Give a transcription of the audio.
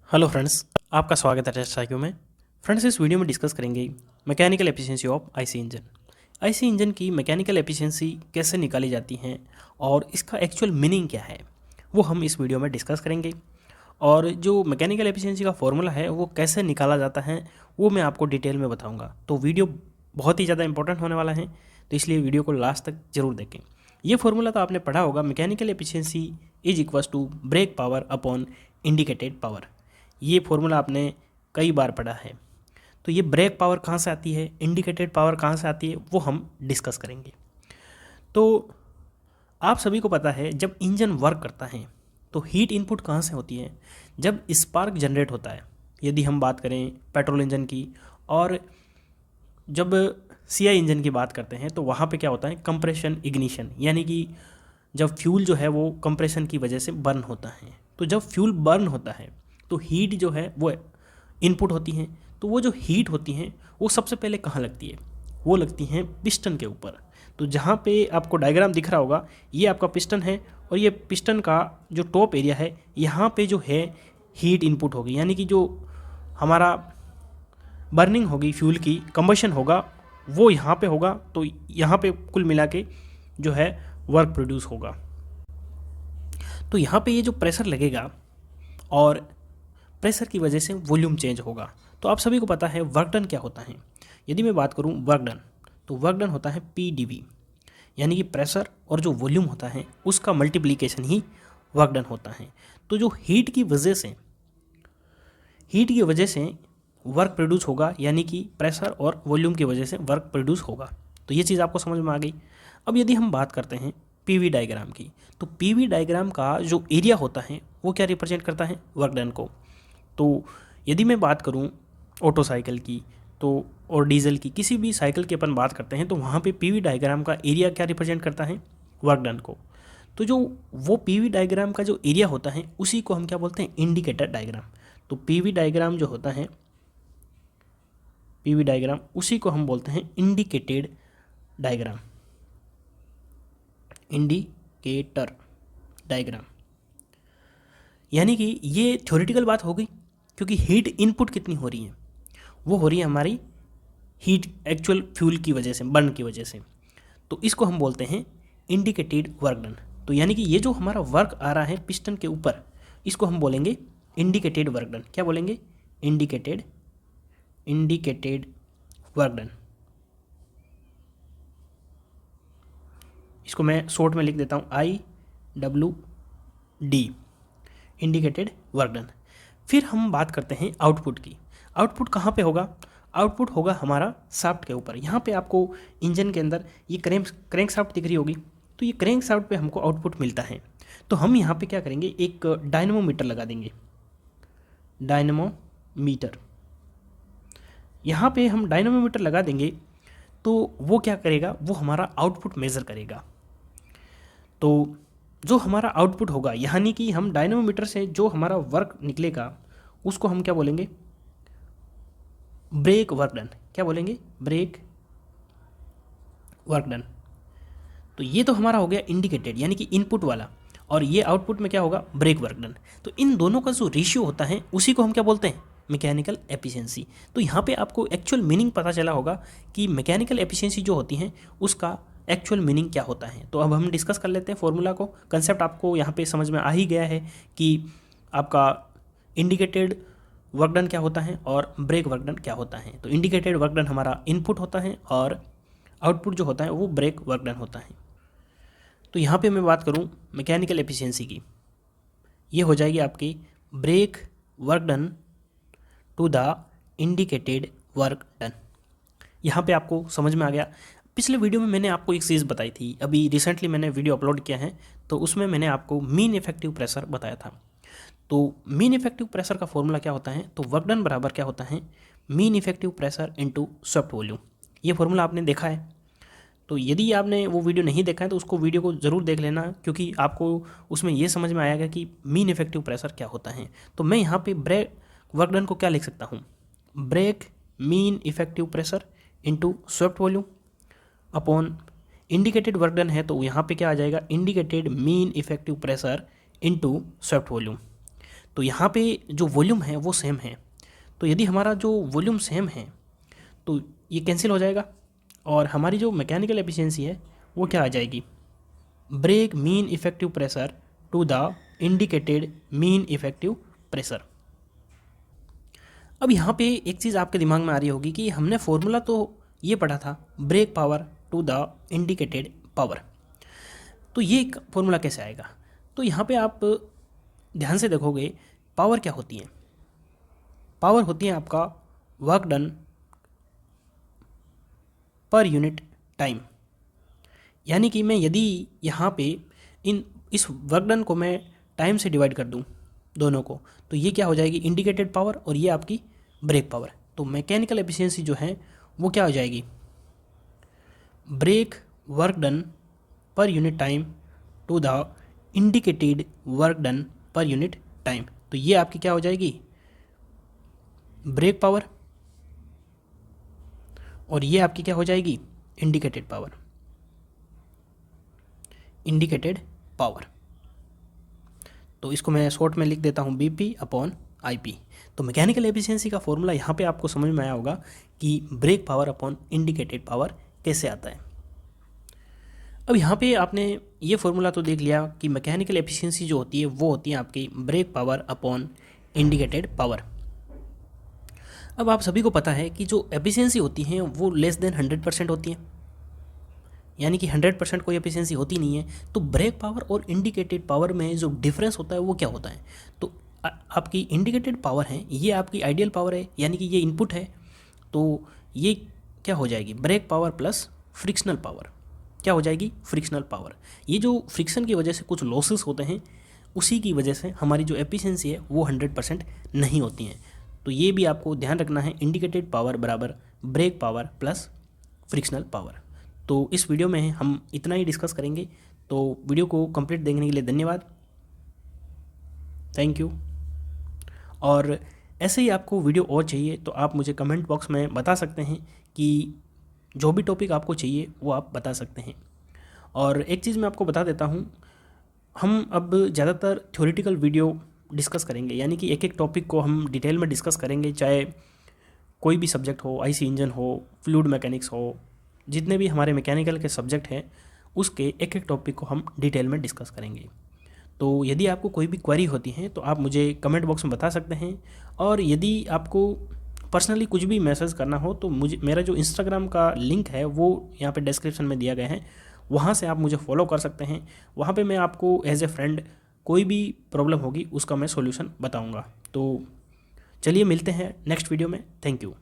Hello friends, आपका स्वागत है टेस्ट आईक्यू में। फ्रेंड्स, इस वीडियो में डिस्कस करेंगे mechanical efficiency of IC engine. IC engine की मैकेनिकल एफिशिएंसी कैसे निकाली जाती हैं और इसका एक्चुअल मीनिंग क्या है, वो हम इस वीडियो में डिस्कस करेंगे। और जो मैकेनिकल एफिशिएंसी का फॉर्मूला है वो कैसे निकाला जाता है वो मैं आपको डिटेल में बताऊँगा। तो वीडियो बहुत ही ज़्यादा इंपॉर्टेंट होने वाला है, तो इसलिए वीडियो को लास्ट तक जरूर देखें। ये फॉर्मूला तो आपने पढ़ा होगा, mechanical efficiency is equals to brake power upon indicated power. ये फॉर्मूला आपने कई बार पढ़ा है। तो ये ब्रेक पावर कहाँ से आती है, इंडिकेटेड पावर कहाँ से आती है, वो हम डिस्कस करेंगे। तो आप सभी को पता है, जब इंजन वर्क करता है तो हीट इनपुट कहाँ से होती है, जब स्पार्क जनरेट होता है। यदि हम बात करें पेट्रोल इंजन की, और जब सीआई इंजन की बात करते हैं तो वहाँ पे क्या होता है, कंप्रेशन इग्निशन, यानी कि जब फ्यूल जो है वो कंप्रेशन की वजह से बर्न होता है। तो जब फ्यूल बर्न होता है तो हीट जो है वो इनपुट होती है। तो वो जो हीट होती हैं वो सबसे पहले कहाँ लगती है, वो लगती हैं पिस्टन के ऊपर। तो जहाँ पे आपको डायग्राम दिख रहा होगा, ये आपका पिस्टन है और ये पिस्टन का जो टॉप एरिया है, यहाँ पे जो है हीट इनपुट होगी, यानी कि जो हमारा बर्निंग होगी, फ्यूल की कंबशन होगा, वो यहाँ पे होगा। तो यहाँ पे कुल मिला के जो है वर्क प्रोड्यूस होगा। तो यहाँ पे ये जो प्रेशर लगेगा और प्रेशर की वजह से वॉल्यूम चेंज होगा। तो आप सभी को पता है वर्क डन क्या होता है। यदि मैं बात करूँ वर्क डन, तो वर्क डन होता है PdV, यानी कि प्रेशर और जो वॉल्यूम होता है उसका मल्टीप्लिकेशन ही वर्क डन होता है। तो जो हीट की वजह से वर्क प्रोड्यूस होगा, यानी कि प्रेशर और वॉल्यूम की वजह से वर्क प्रोड्यूस होगा। तो ये चीज़ आपको समझ में आ गई। अब यदि हम बात करते हैं PV डायग्राम की, तो PV डायग्राम का जो एरिया होता है वो क्या रिप्रेजेंट करता है, वर्क डन को। तो यदि मैं बात करूं ऑटो साइकिल की तो और डीजल की, किसी भी साइकिल की अपन बात करते हैं तो वहाँ पे PV डायग्राम का एरिया क्या रिप्रेजेंट करता है, वर्क डन को। तो जो वो PV डायग्राम का जो एरिया होता है उसी को हम क्या बोलते हैं, इंडिकेटर डायग्राम। तो PV डायग्राम जो होता है, PV डायग्राम, उसी को हम बोलते हैं इंडिकेटेड डायग्राम, इंडिकेटर डायग्राम। यानी कि ये थ्योरेटिकल बात हो गई, क्योंकि हीट इनपुट कितनी हो रही है, वो हो रही है हमारी हीट एक्चुअल फ्यूल की वजह से, बर्न की वजह से। तो इसको हम बोलते हैं इंडिकेटेड वर्क डन। तो यानी कि ये जो हमारा वर्क आ रहा है पिस्टन के ऊपर, इसको हम बोलेंगे इंडिकेटेड वर्क डन। क्या बोलेंगे, इंडिकेटेड वर्क डन। इसको मैं शॉर्ट में लिख देता हूँ IWD, इंडिकेटेड वर्क डन। फिर हम बात करते हैं आउटपुट की। आउटपुट कहाँ पे होगा, आउटपुट होगा हमारा शाफ्ट के ऊपर। यहाँ पे आपको इंजन के अंदर ये क्रैंक शाफ्ट दिख रही होगी, तो ये क्रैंक शाफ्ट पे हमको आउटपुट मिलता है। तो हम यहाँ पे क्या करेंगे, एक डायनमोमीटर लगा देंगे, डायनमोमीटर। यहाँ पे हम डायनमोमीटर लगा देंगे तो वो क्या करेगा, वो हमारा आउटपुट मेज़र करेगा। तो जो हमारा आउटपुट होगा, यानी कि हम डायनमोमीटर से जो हमारा वर्क निकलेगा उसको हम क्या बोलेंगे, ब्रेक वर्क डन। क्या बोलेंगे, ब्रेक वर्क डन। तो ये तो हमारा हो गया इंडिकेटेड, यानी कि इनपुट वाला, और ये आउटपुट में क्या होगा, ब्रेक वर्क डन। तो इन दोनों का जो रेशियो होता है उसी को हम क्या बोलते हैं, मैकेनिकल एफिशिएंसी। तो यहाँ पे आपको एक्चुअल मीनिंग पता चला होगा कि मैकेनिकल एफिशिएंसी जो होती है उसका एक्चुअल मीनिंग क्या होता है। तो अब हम डिस्कस कर लेते हैं फॉर्मूला को। कंसेप्ट आपको यहाँ पे समझ में आ ही गया है कि आपका इंडिकेटेड वर्क डन क्या होता है और ब्रेक वर्क डन क्या होता है। तो इंडिकेटेड वर्क डन हमारा इनपुट होता है और आउटपुट जो होता है वो ब्रेक वर्क डन होता है। तो यहाँ पे मैं बात करूँ मैकेनिकल एफिशिएंसी की, ये हो जाएगी आपकी brake work done to the indicated work done. यहाँ पे आपको समझ में आ गया। पिछले वीडियो में मैंने आपको एक चीज़ बताई थी, अभी रिसेंटली मैंने वीडियो अपलोड किया है, तो उसमें मैंने आपको मीन इफेक्टिव प्रेशर बताया था। तो मीन इफेक्टिव प्रेशर का फॉर्मूला क्या होता है, तो वर्क डन बराबर क्या होता है, mean effective pressure into swept volume. ये फॉर्मूला आपने देखा है। तो यदि आपने वो वीडियो नहीं देखा है तो उसको वीडियो को ज़रूर देख लेना, क्योंकि आपको उसमें ये समझ में आएगा कि मीन इफेक्टिव प्रेशर क्या होता है। तो मैं यहाँ पे ब्रेक वर्क डन को क्या लिख सकता हूँ, brake mean effective pressure into swept volume upon indicated work done है, तो यहाँ पे क्या आ जाएगा, indicated mean effective pressure into swept volume. तो यहाँ पे जो वॉल्यूम है वो सेम है। तो यदि हमारा जो वॉल्यूम सेम है तो ये कैंसिल हो जाएगा और हमारी जो मैकेनिकल एफिशिएंसी है वो क्या आ जाएगी, brake mean effective pressure to the indicated mean effective pressure. अब यहाँ पे एक चीज़ आपके दिमाग में आ रही होगी कि हमने फॉर्मूला तो ये पढ़ा था, brake power to the indicated power, तो ये फॉर्मूला कैसे आएगा। तो यहाँ पे आप ध्यान से देखोगे पावर क्या होती है, पावर होती है आपका work done per unit time. यानी कि मैं यदि यहाँ पे इस वर्क डन को मैं टाइम से डिवाइड कर दूँ दोनों को, तो ये क्या हो जाएगी, इंडिकेटेड पावर और ये आपकी ब्रेक पावर। तो मैकेनिकल एफिशिएंसी जो है वो क्या हो जाएगी, brake work done per unit time to the indicated work done per unit time. तो ये आपकी क्या हो जाएगी, ब्रेक पावर, और ये आपकी क्या हो जाएगी, इंडिकेटेड पावर, इंडिकेटेड पावर। तो इसको मैं शॉर्ट में लिख देता हूँ BP अपॉन IP। तो मैकेनिकल एफिशिएंसी का फॉर्मूला यहाँ पे आपको समझ में आया होगा कि brake power upon indicated power कैसे आता है। अब यहाँ पे आपने ये फॉर्मूला तो देख लिया कि मैकेनिकल एफिशिएंसी जो होती है वो होती है आपकी brake power upon indicated power. अब आप सभी को पता है कि जो एफिशिएंसी होती है वो लेस देन 100% होती है, यानी कि 100% कोई एफिशिएंसी होती नहीं है। तो ब्रेक पावर और इंडिकेटेड पावर में जो डिफरेंस होता है वो क्या होता है, तो आपकी इंडिकेटेड पावर है ये आपकी आइडियल पावर है, यानी कि ये इनपुट है, तो ये क्या हो जाएगी, brake power plus frictional power, क्या हो जाएगी, फ्रिक्शनल पावर। ये जो फ्रिक्शन की वजह से कुछ लॉसेस होते हैं उसी की वजह से हमारी जो एफिशिएंसी है वो 100% नहीं होती हैं। तो ये भी आपको ध्यान रखना है, इंडिकेटेड पावर बराबर brake power plus frictional power. तो इस वीडियो में हम इतना ही डिस्कस करेंगे। तो वीडियो को कंप्लीट देखने के लिए धन्यवाद, थैंक यू। और ऐसे ही आपको वीडियो और चाहिए तो आप मुझे कमेंट बॉक्स में बता सकते हैं कि जो भी टॉपिक आपको चाहिए वो आप बता सकते हैं। और एक चीज़ मैं आपको बता देता हूँ, हम अब ज़्यादातर थ्योरेटिकल वीडियो डिस्कस करेंगे, यानी कि एक एक टॉपिक को हम डिटेल में डिस्कस करेंगे, चाहे कोई भी सब्जेक्ट हो, IC इंजन हो, फ्लूइड मैकेनिक्स हो, जितने भी हमारे मैकेनिकल के सब्जेक्ट हैं उसके एक एक टॉपिक को हम डिटेल में डिस्कस करेंगे। तो यदि आपको कोई भी क्वेरी होती है तो आप मुझे कमेंट बॉक्स में बता सकते हैं। और यदि आपको पर्सनली कुछ भी मैसेज करना हो तो मुझे मेरा जो इंस्टाग्राम का लिंक है वो यहाँ पे डिस्क्रिप्शन में दिया गया है, वहाँ से आप मुझे फॉलो कर सकते हैं। वहाँ पे मैं आपको एज ए फ्रेंड कोई भी प्रॉब्लम होगी उसका मैं सॉल्यूशन बताऊँगा। तो चलिए मिलते हैं नेक्स्ट वीडियो में, थैंक यू।